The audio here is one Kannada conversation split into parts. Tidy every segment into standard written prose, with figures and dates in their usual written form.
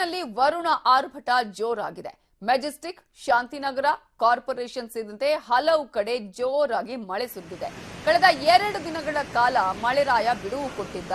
ಬೆಂಗಳೂರಿನಲ್ಲಿ ವರುಣ ಆರ್ಭಟ ಜೋರಾಗಿದೆ. ಮೆಜೆಸ್ಟಿಕ್, ಶಾಂತಿನಗರ, ಕಾರ್ಪೊರೇಷನ್ ಸೇರಿದಂತೆ ಹಲವು ಕಡೆ ಜೋರಾಗಿ ಮಳೆ ಸುರಿದಿದೆ. ಕಳೆದ 2 ದಿನಗಳ ಕಾಲ ಮಳೆರಾಯ ಬಿಡುವು ಕೊಟ್ಟಿದ್ದ.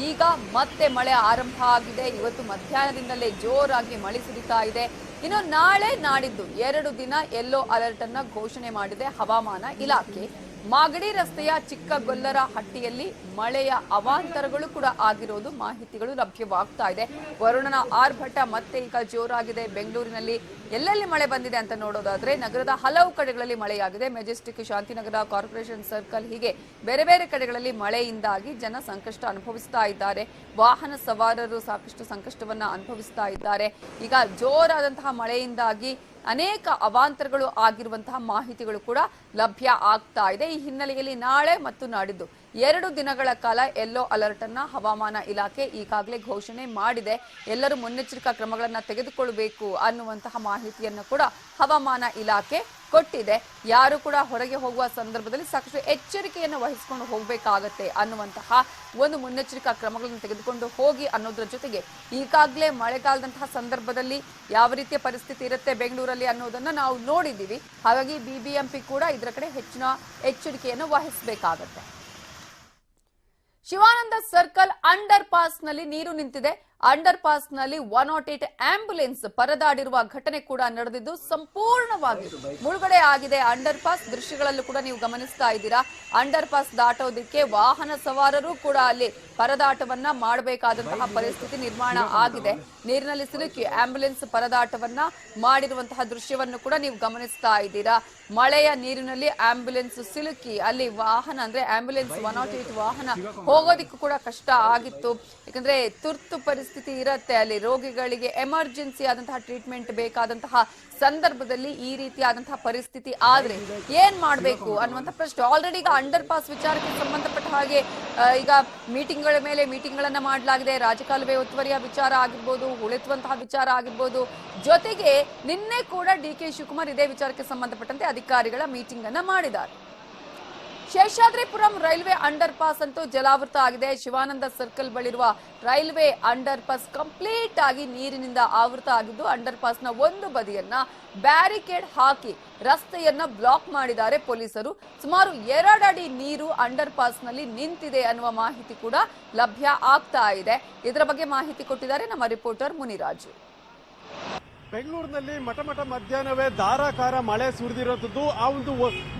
ಈಗ ಮತ್ತೆ ಮಳೆ ಆರಂಭ ಆಗಿದೆ. ಇವತ್ತು ಮಧ್ಯಾಹ್ನದಿಂದಲೇ ಜೋರಾಗಿ ಮಳೆ ಸುರಿತಾ ಇದೆ. ಇನ್ನು ನಾಳೆ ನಾಡಿದ್ದು 2 ದಿನ ಯೆಲ್ಲೋ ಅಲರ್ಟ್ ಅನ್ನ ಘೋಷಣೆ ಮಾಡಿದೆ ಹವಾಮಾನ ಇಲಾಖೆ. ಮಾಗಡಿ ರಸ್ತೆಯ ಚಿಕ್ಕಗೊಲ್ಲರಹಟ್ಟಿಯಲ್ಲಿ ಮಳೆಯ ಅವಾಂತರಗಳು ಕೂಡ ಆಗಿರೋದು ಮಾಹಿತಿಗಳು ಲಭ್ಯವಾಗ್ತಾ ಇದೆ. ವರುಣನ ಆರ್ಭಟ ಮತ್ತೆ ಈಗ ಜೋರಾಗಿದೆ. ಬೆಂಗಳೂರಿನಲ್ಲಿ ಎಲ್ಲೆಲ್ಲಿ ಮಳೆ ಬಂದಿದೆ ಅಂತ ನೋಡೋದಾದ್ರೆ ನಗರದ ಹಲವು ಕಡೆಗಳಲ್ಲಿ ಮಳೆಯಾಗಿದೆ. ಮೆಜೆಸ್ಟಿಕ್, ಶಾಂತಿನಗರ, ಕಾರ್ಪೊರೇಷನ್ ಸರ್ಕಲ್ ಹೀಗೆ ಬೇರೆ ಬೇರೆ ಕಡೆಗಳಲ್ಲಿ ಮಳೆಯಿಂದಾಗಿ ಜನ ಸಂಕಷ್ಟ ಅನುಭವಿಸ್ತಾ ಇದ್ದಾರೆ. ವಾಹನ ಸವಾರರು ಸಾಕಷ್ಟು ಸಂಕಷ್ಟವನ್ನ ಅನುಭವಿಸ್ತಾ ಇದ್ದಾರೆ. ಈಗ ಜೋರಾದಂತಹ ಮಳೆಯಿಂದಾಗಿ ಅನೇಕ ಅವಾಂತರಗಳು ಆಗಿರುವಂತಹ ಮಾಹಿತಿಗಳು ಕೂಡ ಲಭ್ಯ ಆಗ್ತಾ ಇದೆ. ಈ ಹಿನ್ನೆಲೆಯಲ್ಲಿ ನಾಳೆ ಮತ್ತು ನಾಡಿದ್ದು 2 ದಿನಗಳ ಕಾಲ ಯೆಲ್ಲೋ ಅಲರ್ಟ್ ಅನ್ನ ಹವಾಮಾನ ಇಲಾಖೆ ಈಗಾಗಲೇ ಘೋಷಣೆ ಮಾಡಿದೆ. ಎಲ್ಲರೂ ಮುನ್ನೆಚ್ಚರಿಕಾ ಕ್ರಮಗಳನ್ನು ತೆಗೆದುಕೊಳ್ಳಬೇಕು ಅನ್ನುವಂತಹ ಮಾಹಿತಿಯನ್ನು ಕೂಡ ಹವಾಮಾನ ಇಲಾಖೆ ಕೊಟ್ಟಿದೆ. ಯಾರು ಕೂಡ ಹೊರಗೆ ಹೋಗುವ ಸಂದರ್ಭದಲ್ಲಿ ಸಾಕಷ್ಟು ಎಚ್ಚರಿಕೆಯನ್ನು ವಹಿಸಿಕೊಂಡು ಹೋಗಬೇಕಾಗತ್ತೆ ಅನ್ನುವಂತಹ ಒಂದು ಮುನ್ನೆಚ್ಚರಿಕಾ ಕ್ರಮಗಳನ್ನು ತೆಗೆದುಕೊಂಡು ಹೋಗಿ ಅನ್ನೋದ್ರ ಜೊತೆಗೆ ಈಗಾಗಲೇ ಮಳೆಗಾಲದಂತಹ ಸಂದರ್ಭದಲ್ಲಿ ಯಾವ ರೀತಿಯ ಪರಿಸ್ಥಿತಿ ಇರುತ್ತೆ ಬೆಂಗಳೂರಲ್ಲಿ ಅನ್ನೋದನ್ನ ನಾವು ನೋಡಿದ್ದೀವಿ. ಹಾಗಾಗಿ ಬಿಬಿಎಂಪಿ ಕೂಡ ಇದರ ಕಡೆ ಹೆಚ್ಚಿನ ಎಚ್ಚರಿಕೆಯನ್ನು ವಹಿಸಬೇಕಾಗತ್ತೆ. ಶಿವಾನಂದ ಸರ್ಕಲ್ ಅಂಡರ್ ಪಾಸ್ ನಲ್ಲಿ ನೀರು ನಿಂತಿದೆ. ಅಂಡರ್ ಪಾಸ್ ನಲ್ಲಿ 108 ಆಂಬ್ಯುಲೆನ್ಸ್ ಪರದಾಡಿರುವ ಘಟನೆ ಕೂಡ ನಡೆದಿದ್ದು ಸಂಪೂರ್ಣವಾಗಿ ಮುಳುಗಡೆ ಆಗಿದೆ. ಅಂಡರ್ ಪಾಸ್ ದೃಶ್ಯಗಳಲ್ಲೂ ಕೂಡ ನೀವು ಗಮನಿಸ್ತಾ ಇದ್ದೀರಾ. ಅಂಡರ್ ಪಾಸ್ ದಾಟೋದಕ್ಕೆ ವಾಹನ ಸವಾರರು ಕೂಡ ಅಲ್ಲಿ ಪರದಾಟವನ್ನ ಮಾಡಬೇಕಾದಂತಹ ಪರಿಸ್ಥಿತಿ ನಿರ್ಮಾಣ ಆಗಿದೆ. ನೀರಿನಲ್ಲಿ ಸಿಲುಕಿ ಆಂಬ್ಯುಲೆನ್ಸ್ ಪರದಾಟವನ್ನ ಮಾಡಿರುವಂತಹ ದೃಶ್ಯವನ್ನು ಕೂಡ ನೀವು ಗಮನಿಸ್ತಾ ಇದ್ದೀರಾ. ಮಳೆಯ ನೀರಿನಲ್ಲಿ ಆಂಬ್ಯುಲೆನ್ಸ್ ಸಿಲುಕಿ ಅಲ್ಲಿ ವಾಹನ ಅಂದ್ರೆ ಆಂಬ್ಯುಲೆನ್ಸ್ 108 ವಾಹನ ಹೋಗೋದಿಕ್ಕೂ ಕೂಡ ಕಷ್ಟ ಆಗಿತ್ತು. ಯಾಕಂದ್ರೆ ತುರ್ತು ಪರಿಸ್ಥಿತಿ ಇರುತ್ತೆ ಅಲ್ಲಿ, ರೋಗಿಗಳಿಗೆ ಎಮರ್ಜೆನ್ಸಿ ಆದಂತಹ ಟ್ರೀಟ್ಮೆಂಟ್ ಬೇಕಾದಂತಹ ಸಂದರ್ಭದಲ್ಲಿ ಈ ರೀತಿಯಾದಂತಹ ಪರಿಸ್ಥಿತಿ ಆದ್ರೆ ಏನ್ ಮಾಡಬೇಕು ಅನ್ನುವಂತ ಪ್ರಶ್ನೆ. ಆಲ್ರೆಡಿ ಈಗ ಅಂಡರ್ ಪಾಸ್ ವಿಚಾರಕ್ಕೆ ಸಂಬಂಧಪಟ್ಟ ಹಾಗೆ ಈಗ ಮೀಟಿಂಗ್ಗಳ ಮೇಲೆ ಮೀಟಿಂಗ್ಗಳನ್ನ ಮಾಡಲಾಗಿದೆ. ರಾಜಕಾಲುವೆ ಒತ್ತುವರಿಯ ವಿಚಾರ ಆಗಿರ್ಬೋದು, ಉಳಿಸುವಂತಹ ವಿಚಾರ ಆಗಿರ್ಬೋದು. ಜೊತೆಗೆ ನಿನ್ನೆ ಕೂಡ ಡಿ.ಕೆ. ಶಿವಕುಮಾರ್ ಇದೇ ವಿಚಾರಕ್ಕೆ ಸಂಬಂಧಪಟ್ಟಂತೆ ಅಧಿಕಾರಿಗಳ ಮೀಟಿಂಗ್ ಅನ್ನ ಮಾಡಿದ್ದಾರೆ. ಶೇಷಾದ್ರಿಪುರಂ ರೈಲ್ವೆ ಅಂಡರ್ ಪಾಸ್ ಅಂತೂ ಜಲಾವೃತ ಆಗಿದೆ. ಶಿವಾನಂದ ಸರ್ಕಲ್ ಬಳಿರುವ ರೈಲ್ವೆ ಅಂಡರ್ ಪಾಸ್ ಕಂಪ್ಲೀಟ್ ಆಗಿ ನೀರಿನಿಂದ ಆವೃತ ಆಗಿದ್ದು ಅಂಡರ್ ಪಾಸ್ ನ ಒಂದು ಬದಿಯನ್ನ ಬ್ಯಾರಿಕೇಡ್ ಹಾಕಿ ರಸ್ತೆಯನ್ನ ಬ್ಲಾಕ್ ಮಾಡಿದ್ದಾರೆ ಪೊಲೀಸರು. ಸುಮಾರು 2 ಅಡಿ ನೀರು ಅಂಡರ್ ಪಾಸ್ ನಲ್ಲಿ ನಿಂತಿದೆ ಅನ್ನುವ ಮಾಹಿತಿ ಕೂಡ ಲಭ್ಯ ಆಗ್ತಾ ಇದೆ. ಇದರ ಬಗ್ಗೆ ಮಾಹಿತಿ ಕೊಟ್ಟಿದ್ದಾರೆ ನಮ್ಮ ರಿಪೋರ್ಟರ್ ಮುನಿರಾಜು. ಬೆಂಗಳೂರಿನಲ್ಲಿ ಮಠ ಮಧ್ಯಾಹ್ನವೇ ಧಾರಾಕಾರ ಮಳೆ ಸುರಿದಿರುವಂತದ್ದು. ಆ ಒಂದು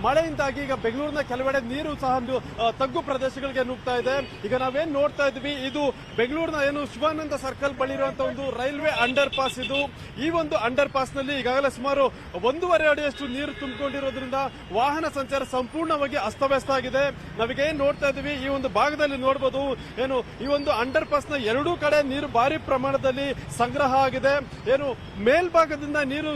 ಮಳೆಯಿಂದಾಗಿ ಈಗ ಬೆಂಗಳೂರಿನ ಕೆಲವೆಡೆ ನೀರು ಸಹ ಒಂದು ತಗ್ಗು ಪ್ರದೇಶಗಳಿಗೆ ನುಗ್ತಾ ಇದೆ. ಈಗ ನಾವೇನ್ ನೋಡ್ತಾ ಇದ್ವಿ, ಇದು ಬೆಂಗಳೂರಿನ ಏನು ಶಿವಾನಂದ ಸರ್ಕಲ್ ಬಳಿ ಇರುವಂತಹ ಒಂದು ರೈಲ್ವೆ ಅಂಡರ್ ಪಾಸ್. ಇದು ಈ ಒಂದು ಅಂಡರ್ ಪಾಸ್ ನಲ್ಲಿ ಈಗಾಗಲೇ ಸುಮಾರು 1.5 ಅಡಿಯಷ್ಟು ನೀರು ತುಂಬಿಕೊಂಡಿರೋದ್ರಿಂದ ವಾಹನ ಸಂಚಾರ ಸಂಪೂರ್ಣವಾಗಿ ಅಸ್ತವ್ಯಸ್ತ ಆಗಿದೆ. ನಾವೀಗೇನ್ ನೋಡ್ತಾ ಇದ್ವಿ, ಈ ಒಂದು ಭಾಗದಲ್ಲಿ ನೋಡಬಹುದು ಏನು ಈ ಒಂದು ಅಂಡರ್ ಪಾಸ್ ನ 2 ಕಡೆ ನೀರು ಭಾರಿ ಪ್ರಮಾಣದಲ್ಲಿ ಸಂಗ್ರಹ ಆಗಿದೆ. ಏನು ಮೇಲ್ಭಾಗದಿಂದ ನೀರು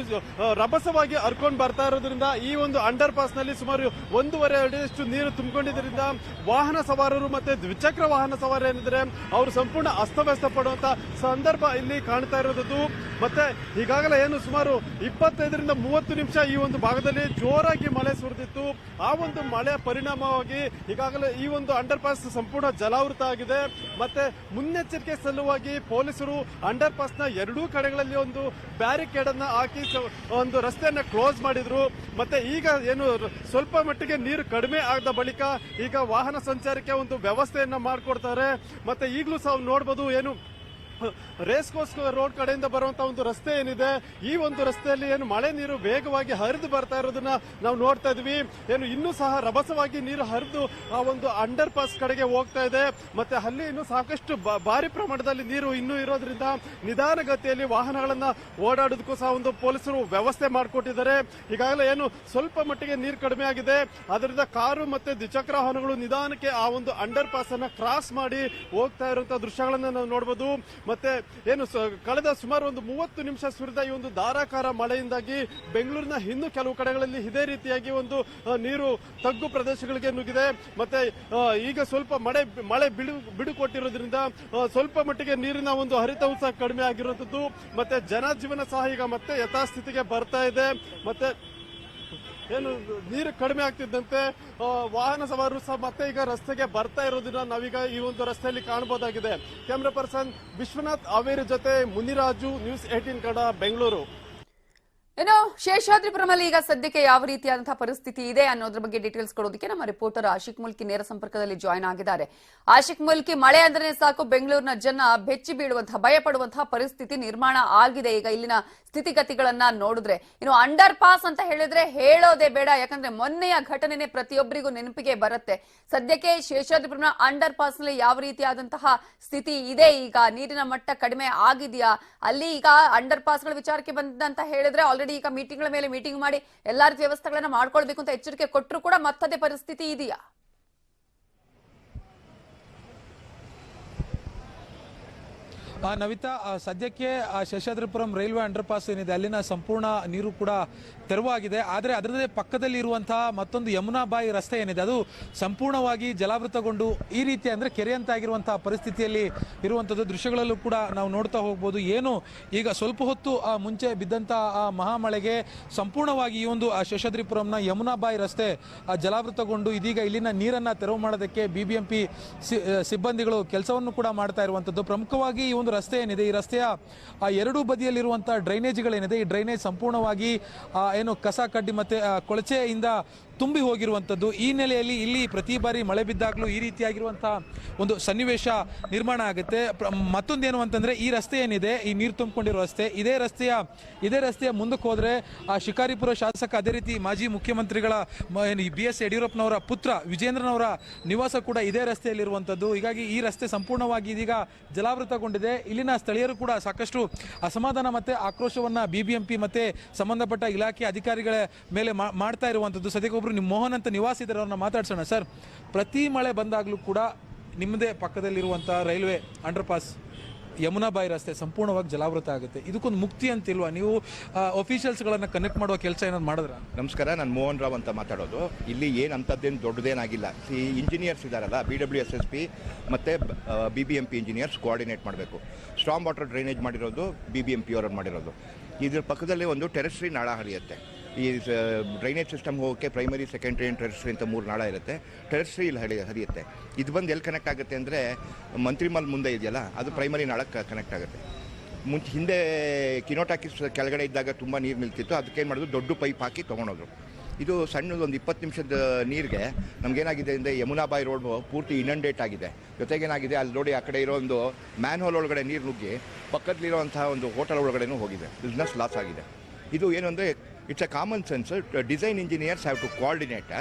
ರಭಸವಾಗಿ ಹರ್ಕೊಂಡು ಬರ್ತಾ ಇರೋದ್ರಿಂದ ಈ ಒಂದು ಅಂಡರ್ ಪಾಸ್ ನಲ್ಲಿ ಸುಮಾರು 1.5 ಅಡಿಯಷ್ಟು ನೀರು ತುಂಬಿಕೊಂಡಿದ್ದರಿಂದ ವಾಹನ ಸವಾರರು ಮತ್ತೆ ದ್ವಿಚಕ್ರ ವಾಹನ ಸವಾರ ಏನಿದ್ರೆ ಅವರು ಸಂಪೂರ್ಣ ಅಸ್ತವ್ಯಸ್ತ ಪಡುವಂತ ಸಂದರ್ಭ ಇಲ್ಲಿ ಕಾಣ್ತಾ ಇರೋದು. ಮತ್ತೆ ಈಗಾಗಲೇ ಏನು ಸುಮಾರು 25ರಿಂದ 30 ನಿಮಿಷ ಈ ಒಂದು ಭಾಗದಲ್ಲಿ ಜೋರಾಗಿ ಮಳೆ ಸುರಿದಿತ್ತು. ಆ ಒಂದು ಮಳೆಯ ಪರಿಣಾಮವಾಗಿ ಈಗಾಗಲೇ ಈ ಒಂದು ಅಂಡರ್ ಪಾಸ್ ಸಂಪೂರ್ಣ ಜಲಾವೃತ ಆಗಿದೆ. ಮತ್ತೆ ಮುನ್ನೆಚ್ಚರಿಕೆ ಸಲುವಾಗಿ ಪೊಲೀಸರು ಅಂಡರ್ ಪಾಸ್ ನ 2 ಕಡೆಗಳಲ್ಲಿ ಒಂದು ಬ್ಯಾರಿಕೇಡ್ ಅನ್ನ ಹಾಕಿ ಒಂದು ರಸ್ತೆಯನ್ನ ಕ್ಲೋಸ್ ಮಾಡಿದ್ರು. ಮತ್ತೆ ಈಗ ಏನು ಸ್ವಲ್ಪ ಮಟ್ಟಿಗೆ ನೀರು ಕಡಿಮೆ ಆದ ಬಳಿಕ ಈಗ ವಾಹನ ಸಂಚಾರಕ್ಕೆ ಒಂದು ವ್ಯವಸ್ಥೆಯನ್ನ ಮಾಡಿಕೊಡ್ತಾರೆ. ಮತ್ತೆ ಈಗಲೂ ಸಹ ನೋಡಬಹುದು, ಏನು ರೇಸ್ ಕೋರ್ಸ್ ರೋಡ್ ಕಡೆಯಿಂದ ಬರುವಂತಹ ಒಂದು ರಸ್ತೆ ಏನಿದೆ, ಈ ಒಂದು ರಸ್ತೆಯಲ್ಲಿ ಏನು ಮಳೆ ನೀರು ವೇಗವಾಗಿ ಹರಿದು ಬರ್ತಾ ಇರೋದನ್ನ ನಾವು ನೋಡ್ತಾ ಇದ್ವಿ. ಏನು ಇನ್ನೂ ಸಹ ರಭಸವಾಗಿ ನೀರು ಹರಿದು ಆ ಒಂದು ಅಂಡರ್ ಪಾಸ್ ಕಡೆಗೆ ಹೋಗ್ತಾ ಇದೆ. ಮತ್ತೆ ಅಲ್ಲಿ ಇನ್ನು ಸಾಕಷ್ಟು ಭಾರಿ ಪ್ರಮಾಣದಲ್ಲಿ ನೀರು ಇನ್ನೂ ಇರೋದ್ರಿಂದ ನಿಧಾನಗತಿಯಲ್ಲಿ ವಾಹನಗಳನ್ನ ಓಡಾಡೋದಕ್ಕೂ ಸಹ ಒಂದು ಪೊಲೀಸರು ವ್ಯವಸ್ಥೆ ಮಾಡಿಕೊಟ್ಟಿದ್ದಾರೆ. ಈಗಾಗಲೇ ಏನು ಸ್ವಲ್ಪ ಮಟ್ಟಿಗೆ ನೀರು ಕಡಿಮೆ ಆಗಿದೆ, ಅದರಿಂದ ಕಾರು ಮತ್ತೆ ದ್ವಿಚಕ್ರ ವಾಹನಗಳು ನಿಧಾನಕ್ಕೆ ಆ ಒಂದು ಅಂಡರ್ ಪಾಸ್ ಅನ್ನ ಕ್ರಾಸ್ ಮಾಡಿ ಹೋಗ್ತಾ ಇರುವಂತಹ ದೃಶ್ಯಗಳನ್ನ ನಾವು ನೋಡಬಹುದು. ಮತ್ತೆ ಏನು ಕಳೆದ ಸುಮಾರು ಒಂದು 30 ನಿಮಿಷ ಸುರಿದ ಈ ಒಂದು ಧಾರಾಕಾರ ಮಳೆಯಿಂದಾಗಿ ಬೆಂಗಳೂರಿನ ಇನ್ನು ಕೆಲವು ಕಡೆಗಳಲ್ಲಿ ಇದೇ ರೀತಿಯಾಗಿ ಒಂದು ನೀರು ತಗ್ಗು ಪ್ರದೇಶಗಳಿಗೆ ನುಗ್ಗಿದೆ. ಮತ್ತೆ ಈಗ ಸ್ವಲ್ಪ ಮಳೆ ಬಿಡುಕೊಟ್ಟಿರೋದ್ರಿಂದ ಸ್ವಲ್ಪ ಮಟ್ಟಿಗೆ ನೀರಿನ ಒಂದು ಹರಿತವೂ ಸಹ ಕಡಿಮೆ ಆಗಿರುವಂತದ್ದು. ಮತ್ತೆ ಜನಜೀವನ ಸಹ ಈಗ ಮತ್ತೆ ಯಥಾಸ್ಥಿತಿಗೆ ಬರ್ತಾ ಇದೆ. ಮತ್ತೆ ಏನು ನೀರು ಕಡಿಮೆ ಆಗ್ತಿದ್ದಂತೆ ವಾಹನ ಸವಾರರು ಸಹ ಮತ್ತೆ ಈಗ ರಸ್ತೆಗೆ ಬರ್ತಾ ಇರೋದನ್ನ ನಾವೀಗ ಈ ಒಂದು ರಸ್ತೆಯಲ್ಲಿ ಕಾಣಬಹುದಾಗಿದೆ. ಕ್ಯಾಮರಾ ಪರ್ಸನ್ ವಿಶ್ವನಾಥ್ ಅವೇರಿ ಜೊತೆ ಮುನಿರಾಜು, ನ್ಯೂಸ್ 18 ಕನ್ನಡ, ಬೆಂಗಳೂರು. ಇನ್ನು ಶೇಷಾದ್ರಿಪುರಮಲ್ಲಿ ಈಗ ಸದ್ಯಕ್ಕೆ ಯಾವ ರೀತಿಯಾದಂತಹ ಪರಿಸ್ಥಿತಿ ಇದೆ ಅನ್ನೋದ್ರ ಬಗ್ಗೆ ಡೀಟೇಲ್ಸ್ ಕೊಡೋದಕ್ಕೆ ನಮ್ಮ ರಿಪೋರ್ಟರ್ ಆಶಿಕ್ ಮುಲ್ಕಿ ನೇರ ಸಂಪರ್ಕದಲ್ಲಿ ಜಾಯ್ನ್ ಆಗಿದ್ದಾರೆ. ಆಶಿಕ್ ಮುಲ್ಕಿ, ಮಳೆ ಅಂದ್ರೆ ಸಾಕು ಬೆಂಗಳೂರಿನ ಜನ ಬೆಚ್ಚಿ ಬೀಳುವಂತಹ, ಭಯ ಪಡುವಂತಹ ಪರಿಸ್ಥಿತಿ ನಿರ್ಮಾಣ ಆಗಿದೆ ಈಗ ಇಲ್ಲಿನ ಸ್ಥಿತಿಗತಿಗಳನ್ನ ನೋಡಿದ್ರೆ. ಇನ್ನು ಅಂಡರ್ ಪಾಸ್ ಅಂತ ಹೇಳಿದ್ರೆ ಹೇಳೋದೇ ಬೇಡ, ಯಾಕಂದ್ರೆ ಮೊನ್ನೆಯ ಘಟನೆನೇ ಪ್ರತಿಯೊಬ್ಬರಿಗೂ ನೆನಪಿಗೆ ಬರುತ್ತೆ. ಸದ್ಯಕ್ಕೆ ಶೇಷಾದ್ರಿಪುರಂ ಅಂಡರ್ ಪಾಸ್ ನಲ್ಲಿ ಯಾವ ರೀತಿಯಾದಂತಹ ಸ್ಥಿತಿ ಇದೆ, ಈಗ ನೀರಿನ ಮಟ್ಟ ಕಡಿಮೆ ಆಗಿದೆಯಾ, ಅಲ್ಲಿ ಈಗ ಅಂಡರ್ ಪಾಸ್ ಗಳ ವಿಚಾರಕ್ಕೆ ಬಂದಂತ ಹೇಳಿದ್ರೆ ಆಲ್ರೆಡಿ ಈಗ ಮೀಟಿಂಗ್ಗಳ ಮೇಲೆ ಮೀಟಿಂಗ್ ಮಾಡಿ ಎಲ್ಲಾ ರೀತಿಯ ವ್ಯವಸ್ಥೆಗಳನ್ನ ಮಾಡ್ಕೊಳ್ಬೇಕು ಅಂತ ಎಚ್ಚರಿಕೆ ಕೊಟ್ಟರು ಕೂಡ ಮತ್ತದೇ ಪರಿಸ್ಥಿತಿ ಇದೆಯಾ? ನವಿತಾ, ಸದ್ಯಕ್ಕೆ ಶೇಷಾದ್ರಿಪುರಂ ರೈಲ್ವೆ ಅಂಡರ್ ಪಾಸ್ ಏನಿದೆ ಅಲ್ಲಿನ ಸಂಪೂರ್ಣ ನೀರು ಕೂಡ ತೆರವಾಗಿದೆ. ಆದರೆ ಅದರದೇ ಪಕ್ಕದಲ್ಲಿ ಇರುವಂತಹ ಮತ್ತೊಂದು ಯಮುನಾಬಾಯಿ ರಸ್ತೆ ಏನಿದೆ ಅದು ಸಂಪೂರ್ಣವಾಗಿ ಜಲಾವೃತಗೊಂಡು ಈ ರೀತಿ ಅಂದರೆ ಕೆರೆಯಂತಾಗಿರುವಂತಹ ಪರಿಸ್ಥಿತಿಯಲ್ಲಿ ಇರುವಂಥದ್ದು ದೃಶ್ಯಗಳಲ್ಲೂ ಕೂಡ ನಾವು ನೋಡ್ತಾ ಹೋಗ್ಬೋದು. ಏನು ಈಗ ಸ್ವಲ್ಪ ಹೊತ್ತು ಮುಂಚೆ ಬಿದ್ದಂಥ ಮಹಾಮಳೆಗೆ ಸಂಪೂರ್ಣವಾಗಿ ಈ ಒಂದು ಶೇಷಾದ್ರಿಪುರಂನ ಯಮುನಾಬಾಯಿ ರಸ್ತೆ ಜಲಾವೃತಗೊಂಡು ಇದೀಗ ಇಲ್ಲಿನ ನೀರನ್ನು ತೆರವು ಮಾಡೋದಕ್ಕೆ BBMP ಸಿಬ್ಬಂದಿಗಳು ಕೆಲಸವನ್ನು ಕೂಡ ಮಾಡ್ತಾ ಇರುವಂಥದ್ದು. ಪ್ರಮುಖವಾಗಿ ಈ ಒಂದು ರಸ್ತೆ ಏನಿದೆ, ಈ ರಸ್ತೆಯ ಎರಡೂ ಬದಿಯಲ್ಲಿರುವಂತಹ ಡ್ರೈನೇಜ್ಗಳೇನಿದೆ, ಈ ಡ್ರೈನೇಜ್ ಸಂಪೂರ್ಣವಾಗಿ ಏನು ಕಸ ಕಡ್ಡಿ ಮತ್ತೆ ಕೊಳಚೆಯಿಂದ ತುಂಬಿ ಹೋಗಿರುವಂಥದ್ದು. ಈ ನೆಲೆಯಲ್ಲಿ ಇಲ್ಲಿ ಪ್ರತಿ ಬಾರಿ ಮಳೆ ಬಿದ್ದಾಗಲೂ ಈ ರೀತಿಯಾಗಿರುವಂತಹ ಒಂದು ಸನ್ನಿವೇಶ ನಿರ್ಮಾಣ ಆಗುತ್ತೆ. ಮತ್ತೊಂದೇನು ಅಂತಂದ್ರೆ ಈ ರಸ್ತೆ ಏನಿದೆ, ಈ ನೀರು ತುಂಬಿಕೊಂಡಿರೋ ರಸ್ತೆ, ಇದೇ ರಸ್ತೆಯ ಮುಂದಕ್ಕೆ ಹೋದ್ರೆ ಶಿಕಾರಿಪುರ ಶಾಸಕ, ಅದೇ ರೀತಿ ಮಾಜಿ ಮುಖ್ಯಮಂತ್ರಿಗಳ BS ಯಡಿಯೂರಪ್ಪನವರ ಪುತ್ರ ವಿಜೇಂದ್ರನವರ ನಿವಾಸ ಕೂಡ ಇದೇ ರಸ್ತೆಯಲ್ಲಿರುವಂಥದ್ದು. ಹೀಗಾಗಿ ಈ ರಸ್ತೆ ಸಂಪೂರ್ಣವಾಗಿ ಇದೀಗ ಜಲಾವೃತಗೊಂಡಿದೆ. ಇಲ್ಲಿನ ಸ್ಥಳೀಯರು ಕೂಡ ಸಾಕಷ್ಟು ಅಸಮಾಧಾನ ಮತ್ತೆ ಆಕ್ರೋಶವನ್ನ BBMP ಮತ್ತೆ ಸಂಬಂಧಪಟ್ಟ ಇಲಾಖೆ ಅಧಿಕಾರಿಗಳ ಮೇಲೆ ಮಾಡ್ತಾ ಇರುವಂಥದ್ದು. ಸದ್ಯಕ್ಕೆ ನಿಮ್ಮ ಮೋಹನ್ ಅಂತ ನಿವಾಸಿ ಇದ್ದಾರೆ, ಅವ್ರನ್ನ ಮಾತಾಡ್ಸೋಣ. ಸರ್, ಪ್ರತಿ ಮಳೆ ಬಂದಾಗಲೂ ಕೂಡ ನಿಮ್ಮದೇ ಪಕ್ಕದಲ್ಲಿರುವಂತಹ ರೈಲ್ವೆ ಅಂಡರ್ ಪಾಸ್ ಯಮುನಾಬಾಯಿ ರಸ್ತೆ ಸಂಪೂರ್ಣವಾಗಿ ಜಲಾವೃತ ಆಗುತ್ತೆ. ಇದಕ್ಕೊಂದು ಮುಕ್ತಿ ಅಂತಿಲ್ವಾ? ನೀವು ಅಫಿಷಿಯಲ್ಸ್ಗಳನ್ನು ಕನೆಕ್ಟ್ ಮಾಡುವ ಕೆಲಸ ಏನಾದ್ರು ಮಾಡಿದ್ರ? ನಮಸ್ಕಾರ, ನಾನು ಮೋಹನ್ ರಾವ್ ಅಂತ ಮಾತಾಡೋದು. ಇಲ್ಲಿ ಏನು ಅಂಥದ್ದೇನು ದೊಡ್ಡದೇನಾಗಿಲ್ಲ. ಇಂಜಿನಿಯರ್ಸ್ ಇದ್ದಾರಲ್ಲ, BWSSP ಮತ್ತು BBMP ಇಂಜಿನಿಯರ್ಸ್ ಕೋಆರ್ಡಿನೇಟ್ ಮಾಡಬೇಕು. ಸ್ಟ್ರಾಂಗ್ ವಾಟರ್ ಡ್ರೈನೇಜ್ ಮಾಡಿರೋದು BBMP ಅವರು ಮಾಡಿರೋದು. ಇದ್ರ ಪಕ್ಕದಲ್ಲಿ ಒಂದು ಟೆರೆಸ್ಟ್ರಿ ನಾಳ ಹರಿಯುತ್ತೆ. ಈ ಡ್ರೈನೇಜ್ ಸಿಸ್ಟಮ್ ಹೋಗೋಕ್ಕೆ ಪ್ರೈಮರಿ, ಸೆಕೆಂಡ್ರಿ ಆ್ಯಂಡ್ ಟೆರೆಸ್ಟ್ರಿ ಅಂತ 3 ನಾಳ ಇರುತ್ತೆ. ಟೆರೆಸ್ಟ್ರಿ ಇಲ್ಲಿ ಹರಿಯುತ್ತೆ. ಇದು ಬಂದು ಎಲ್ಲಿ ಕನೆಕ್ಟ್ ಆಗುತ್ತೆ ಅಂದರೆ ಮಂತ್ರಿಮಾಲ್ ಮುಂದೆ ಇದೆಯಲ್ಲ, ಅದು ಪ್ರೈಮರಿ ನಾಳಕ್ಕೆ ಕನೆಕ್ಟ್ ಆಗುತ್ತೆ. ಹಿಂದೆ ಕಿನೋಟಾಕಿಸ್ ಕೆಳಗಡೆ ಇದ್ದಾಗ ತುಂಬ ನೀರು ನಿಲ್ತಿತ್ತು, ಅದಕ್ಕೇನು ಮಾಡೋದು, ದೊಡ್ಡ ಪೈಪ್ ಹಾಕಿ ತೊಗೊಂಡೋದ್ರು. ಇದು ಸಣ್ಣದು ಒಂದು 20 ನಿಮಿಷದ ನೀರಿಗೆ ನಮಗೇನಾಗಿದೆ ಅಂದರೆ ಯಮುನಾಬಾಯಿ ರೋಡ್ ಪೂರ್ತಿ ಇನಂಡೇಟ್ ಆಗಿದೆ. ಜೊತೆಗೇನಾಗಿದೆ, ಅಲ್ಲಿ ನೋಡಿ ಆ ಕಡೆ ಇರೋ ಒಂದು ಮ್ಯಾನ್ ಹೋಲ್ ಒಳಗಡೆ ನೀರು ನುಗ್ಗಿ ಪಕ್ಕದಲ್ಲಿರೋವಂತಹ ಒಂದು ಹೋಟೆಲ್ ಒಳಗಡೆನೂ ಹೋಗಿದೆ. ಬಿಸ್ನೆಸ್ ಲಾಸ್ ಆಗಿದೆ. ಇದು ಏನು ಅಂದರೆ it's a common sense. Design engineers have to coordinate.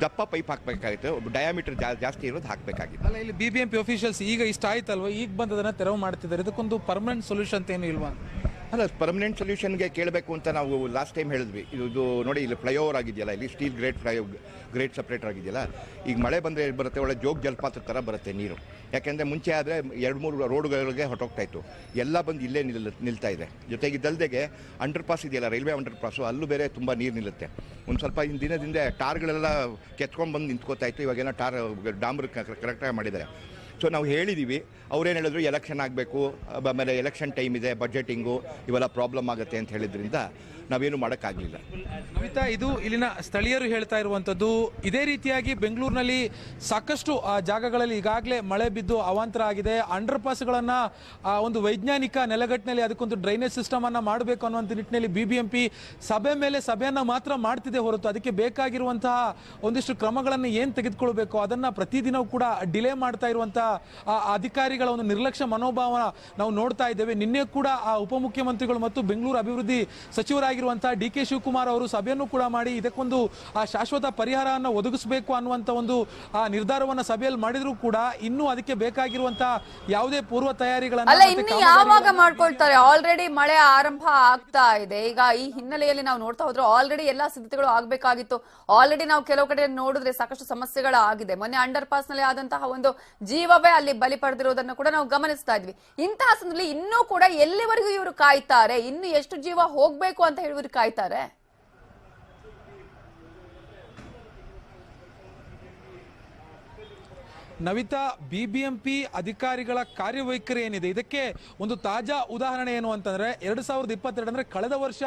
ದಪ್ಪ ಪೈಪ್ ಹಾಕಬೇಕಾಗಿತ್ತು, ಡಯಾಮೀಟರ್ ಜಾಸ್ತಿ ಇರೋದು ಹಾಕಬೇಕಾಗಿತ್ತು. ಅಲ್ಲ, ಇಲ್ಲಿ BBMP ಅಫಿಷಿಯಲ್ಸ್ ಈಗ ಇಷ್ಟ ಆಯ್ತಲ್ವ, ಈಗ ಬಂದದನ್ನು ತೆರವು ಮಾಡ್ತಿದ್ದಾರೆ, ಇದಕ್ಕೊಂದು ಪರ್ಮನೆಂಟ್ ಸೊಲ್ಯೂಷನ್ ಅಂತ ಏನು ಇಲ್ವಾ? ಅಲ್ಲ, ಪರ್ಮನೆಂಟ್ ಸೊಲ್ಯೂಷನ್ಗೆ ಕೇಳಬೇಕು ಅಂತ ನಾವು ಲಾಸ್ಟ್ ಟೈಮ್ ಹೇಳಿದ್ವಿ. ಇದು ನೋಡಿ, ಇಲ್ಲಿ ಫ್ಲೈಓವರ್ ಆಗಿದೆಯಲ್ಲ, ಇಲ್ಲಿ ಸ್ಟೀಲ್ ಗ್ರೇಟ್ ಸಪ್ರೇಟರ್ ಆಗಿದೆಯಲ್ಲ, ಈಗ ಮಳೆ ಬಂದರೆ ಬರುತ್ತೆ, ಒಳ್ಳೆ ಜೋಗ ಜಲಪಾತದ ಥರ ಬರುತ್ತೆ ನೀರು. ಯಾಕೆಂದರೆ ಮುಂಚೆ ಆದರೆ 2-3 ರೋಡ್ಗಳಿಗೆ ಹೊರಟೋಗ್ತಾ ಇತ್ತು, ಎಲ್ಲ ಬಂದು ಇಲ್ಲೇ ನಿಲ್ತಾ ಇದೆ. ಜೊತೆಗಿದ್ದಲ್ದೆ ಅಂಡರ್ ಪಾಸ್ ಇದೆಯಲ್ಲ, ರೈಲ್ವೆ ಅಂಡರ್ ಪಾಸು, ಅಲ್ಲೂ ಬೇರೆ ತುಂಬ ನೀರು ನಿಲ್ಲುತ್ತೆ. ಒಂದು ಸ್ವಲ್ಪ ದಿನದಿಂದ ಟಾರ್ಗಳೆಲ್ಲ ಕೆತ್ಕೊಂಡು ಬಂದು ನಿಂತ್ಕೋತಾ ಇತ್ತು. ಇವಾಗೇನೋ ಡಾಂಬರ್ ಕರೆಕ್ಟಾಗಿ ಮಾಡಿದ್ದಾರೆ. ಸೊ ನಾವು ಹೇಳಿದ್ದೀವಿ, ಅವ್ರೇನು ಹೇಳಿದ್ರು ಎಲೆಕ್ಷನ್ ಆಗಬೇಕು, ಆಮೇಲೆ ಎಲೆಕ್ಷನ್ ಟೈಮ್ ಇದೆ, ಬಜೆಟಿಂಗು ಇವೆಲ್ಲ ಪ್ರಾಬ್ಲಮ್ ಆಗುತ್ತೆ ಅಂತ ಹೇಳಿದ್ರಿಂದ ನಾವೇನು ಮಾಡೋಕ್ಕಾಗಲಿಲ್ಲ. ನವಿತಾ, ಇದು ಇಲ್ಲಿನ ಸ್ಥಳೀಯರು ಹೇಳ್ತಾ ಇರುವಂಥದ್ದು. ಇದೇ ರೀತಿಯಾಗಿ ಬೆಂಗಳೂರಿನಲ್ಲಿ ಸಾಕಷ್ಟು ಜಾಗಗಳಲ್ಲಿ ಈಗಾಗಲೇ ಮಳೆ ಬಿದ್ದು ಅವಾಂತರ ಆಗಿದೆ. ಅಂಡರ್ ಪಾಸ್ಗಳನ್ನು ಒಂದು ವೈಜ್ಞಾನಿಕ ನೆಲೆಗಟ್ಟಿನಲ್ಲಿ ಅದಕ್ಕೊಂದು ಡ್ರೈನೇಜ್ ಸಿಸ್ಟಮನ್ನು ಮಾಡಬೇಕು ಅನ್ನುವಂಥ ನಿಟ್ಟಿನಲ್ಲಿ BBMP ಸಭೆ ಮೇಲೆ ಸಭೆಯನ್ನು ಮಾತ್ರ ಮಾಡ್ತಿದೆ ಹೊರತು ಅದಕ್ಕೆ ಬೇಕಾಗಿರುವಂತಹ ಒಂದಿಷ್ಟು ಕ್ರಮಗಳನ್ನು ಏನು ತೆಗೆದುಕೊಳ್ಬೇಕು ಅದನ್ನು ಪ್ರತಿದಿನವೂ ಕೂಡ ಡಿಲೇ ಮಾಡ್ತಾ ಇರುವಂತಹ ಅಧಿಕಾರಿಗಳ ಒಂದು ನಿರ್ಲಕ್ಷ್ಯ ಮನೋಭಾವ ನಾವು ನೋಡ್ತಾ ಇದ್ದೇವೆ. ನಿನ್ನೆ ಕೂಡ ಉಪಮುಖ್ಯಮಂತ್ರಿಗಳು ಮತ್ತು ಬೆಂಗಳೂರು ಅಭಿವೃದ್ಧಿ ಸಚಿವರಾಗಿರುವಂತಹ DK ಶಿವಕುಮಾರ್ ಅವರು ಸಭೆಯನ್ನು ಕೂಡ ಮಾಡಿ ಇದಕ್ಕೊಂದು ಶಾಶ್ವತ ಪರಿಹಾರವನ್ನು ಒದಗಿಸಬೇಕು ಅನ್ನುವಂಥ ಒಂದು ನಿರ್ಧಾರವನ್ನು ಸಭೆಯಲ್ಲಿ ಮಾಡಿದ್ರು ಕೂಡ ಇನ್ನೂ ಅದಕ್ಕೆ ಬೇಕಾಗಿರುವಂತಹ ಯಾವುದೇ ಪೂರ್ವ ತಯಾರಿಗಳನ್ನು ಯಾವಾಗ ಮಾಡ್ಕೊಳ್ತಾರೆ? ಆಲ್ರೆಡಿ ಮಳೆ ಆರಂಭ ಆಗ್ತಾ ಇದೆ. ಈಗ ಈ ಹಿನ್ನೆಲೆಯಲ್ಲಿ ನಾವು ನೋಡ್ತಾ ಹೋದ್ರೆ ಆಲ್ರೆಡಿ ಎಲ್ಲಾ ಸಿದ್ಧತೆಗಳು ಆಗ್ಬೇಕಾಗಿತ್ತು. ಆಲ್ರೆಡಿ ನಾವು ಕೆಲವು ಕಡೆ ನೋಡಿದ್ರೆ ಸಾಕಷ್ಟು ಸಮಸ್ಯೆಗಳಾಗಿದೆ. ಮೊನ್ನೆ ಅಂಡರ್ ಪಾಸ್ ನಲ್ಲಿ ಆದಂತಹ ಒಂದು ಜೀವವೇ ಅಲ್ಲಿ ಬಲಿ ಪಡೆದಿರೋದನ್ನು ಕೂಡ ನಾವು ಗಮನಿಸ್ತಾ ಇದ್ವಿ. ಇಂತಹ ಸಂದರ್ಭದಲ್ಲಿ ಇನ್ನೂ ಕೂಡ ಎಲ್ಲಿವರೆಗೂ ಇವರು ಕಾಯ್ತಾರೆ? ಇನ್ನು ಎಷ್ಟು ಜೀವ ಹೋಗ್ಬೇಕು ಅಂತ ಹೇಳಿ ಇವರು ಕಾಯ್ತಾರೆ? ನವಿತಾ, ಬಿಬಿಎಂಪಿ ಅಧಿಕಾರಿಗಳ ಕಾರ್ಯವೈಖರಿ ಏನಿದೆ ಇದಕ್ಕೆ ಒಂದು ತಾಜಾ ಉದಾಹರಣೆ ಏನು ಅಂತಂದ್ರೆ 2022 ಅಂದ್ರೆ ಕಳೆದ ವರ್ಷ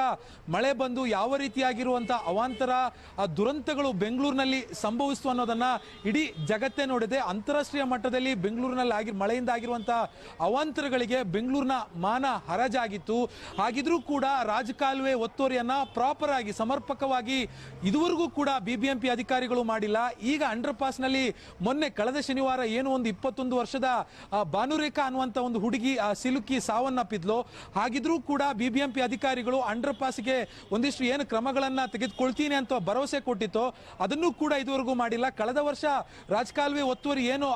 ಮಳೆ ಬಂದು ಯಾವ ರೀತಿಯಾಗಿರುವಂತಹ ಅವಾಂತರ ದುರಂತಗಳು ಬೆಂಗಳೂರಿನಲ್ಲಿ ಸಂಭವಿಸ್ತು ಅನ್ನೋದನ್ನ ಇಡೀ ಜಗತ್ತೇ ನೋಡಿದೆ. ಅಂತಾರಾಷ್ಟ್ರೀಯ ಮಟ್ಟದಲ್ಲಿ ಬೆಂಗಳೂರಿನಲ್ಲಿ ಮಳೆಯಿಂದ ಆಗಿರುವಂತಹ ಅವಾಂತರಗಳಿಗೆ ಬೆಂಗಳೂರಿನ ಮಾನ ಹರಾಜಾಗಿತ್ತು. ಹಾಗಿದ್ರೂ ಕೂಡ ರಾಜಕಾಲುವೆ ಒತ್ತುವರಿಯನ್ನ ಪ್ರಾಪರ್ ಆಗಿ ಸಮರ್ಪಕವಾಗಿ ಇದುವರೆಗೂ ಕೂಡ ಬಿಬಿಎಂಪಿ ಅಧಿಕಾರಿಗಳು ಮಾಡಿಲ್ಲ. ಈಗ ಅಂಡರ್ ಪಾಸ್ ನಲ್ಲಿ ಮೊನ್ನೆ ಕಳೆದ ಶನಿವಾರ ಏನು ಒಂದು 21 ವರ್ಷದ ಭಾನುರೇಖಾ ಅನ್ನುವಂತ ಒಂದು ಹುಡುಗಿ ಸಿಲುಕಿ ಸಾವನ್ನಪ್ಪಿದ್ಲು. ಹಾಗಿದ್ರೂ ಕೂಡ ಬಿಬಿಎಂಪಿ ಅಧಿಕಾರಿಗಳು ಅಂಡರ್ ಪಾಸ್ಗೆ ಒಂದಿಷ್ಟು ಏನು ಕ್ರಮಗಳನ್ನ ತೆಗೆದುಕೊಳ್ತೀನಿ ಅಂತ ಭರವಸೆ ಕೊಟ್ಟಿತ್ತು, ಅದನ್ನು ಕೂಡ ಇದುವರೆಗೂ ಮಾಡಿಲ್ಲ. ಕಳೆದ ವರ್ಷ ರಾಜಕಾಲುವೆ ಒತ್ತುವರಿ ಏನು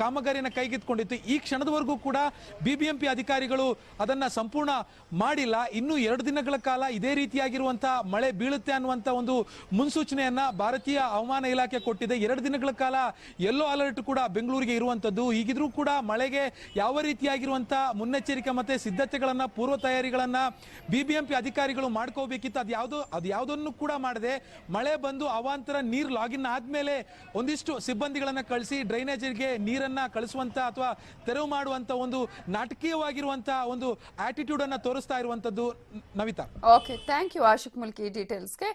ಕಾಮಗಾರಿನ ಕೈಗೆತ್ತಿಕೊಂಡಿತ್ತು, ಈ ಕ್ಷಣದವರೆಗೂ ಕೂಡ ಬಿಬಿಎಂಪಿ ಅಧಿಕಾರಿಗಳು ಅದನ್ನ ಸಂಪೂರ್ಣ ಮಾಡಿಲ್ಲ. ಇನ್ನು 2 ದಿನಗಳ ಕಾಲ ಇದೇ ರೀತಿಯಾಗಿರುವಂತಹ ಮಳೆ ಬೀಳುತ್ತೆ ಅನ್ನುವಂತ ಒಂದು ಮುನ್ಸೂಚನೆಯನ್ನ ಭಾರತೀಯ ಹವಾಮಾನ ಇಲಾಖೆ ಕೊಟ್ಟಿದೆ. 2 ದಿನಗಳ ಕಾಲ ಯೆಲ್ಲೋ ಅಲರ್ಟ್ ಕೂಡ ಬೆಂಗಳೂರಿಗೆ ಇರುವಂತದ್ದು. ಹೀಗಿದ್ರೂ ಕೂಡ ಮಳೆಗೆ ಯಾವ ರೀತಿಯಾಗಿರುವಂತಹ ಮುನ್ನೆಚ್ಚರಿಕೆ ಮತ್ತೆ ಸಿದ್ಧತೆಗಳನ್ನ ಪೂರ್ವ ತಯಾರಿಗಳನ್ನ ಬಿಬಿಎಂಪಿ ಅಧಿಕಾರಿಗಳು ಮಾಡ್ಕೋಬೇಕಿತ್ತು. ಅದು ಯಾವುದನ್ನು ಕೂಡ ಮಾಡದೆ ಮಳೆ ಬಂದು ಅವಾಂತರ ನೀರು ಲಾಗಿನ್ ಆದ್ಮೇಲೆ ಒಂದಿಷ್ಟು ಸಿಬ್ಬಂದಿಗಳನ್ನ ಕಳಿಸಿ ಡ್ರೈನೇಜ್ಗೆ ನೀರನ್ನ ಕಳಿಸುವಂತ ಅಥವಾ ತೆರವು ಮಾಡುವಂತ ಒಂದು ನಾಟಕೀಯವಾಗಿರುವಂತಹ ಒಂದು ಆಟಿಟ್ಯೂಡ್ ಅನ್ನ ತೋರಿಸ್ತಾ ಇರುವಂತದ್ದು. Navitha, okay, thank you Ashik Mulki ಡೀಟೇಲ್ಸ್ಗೆ.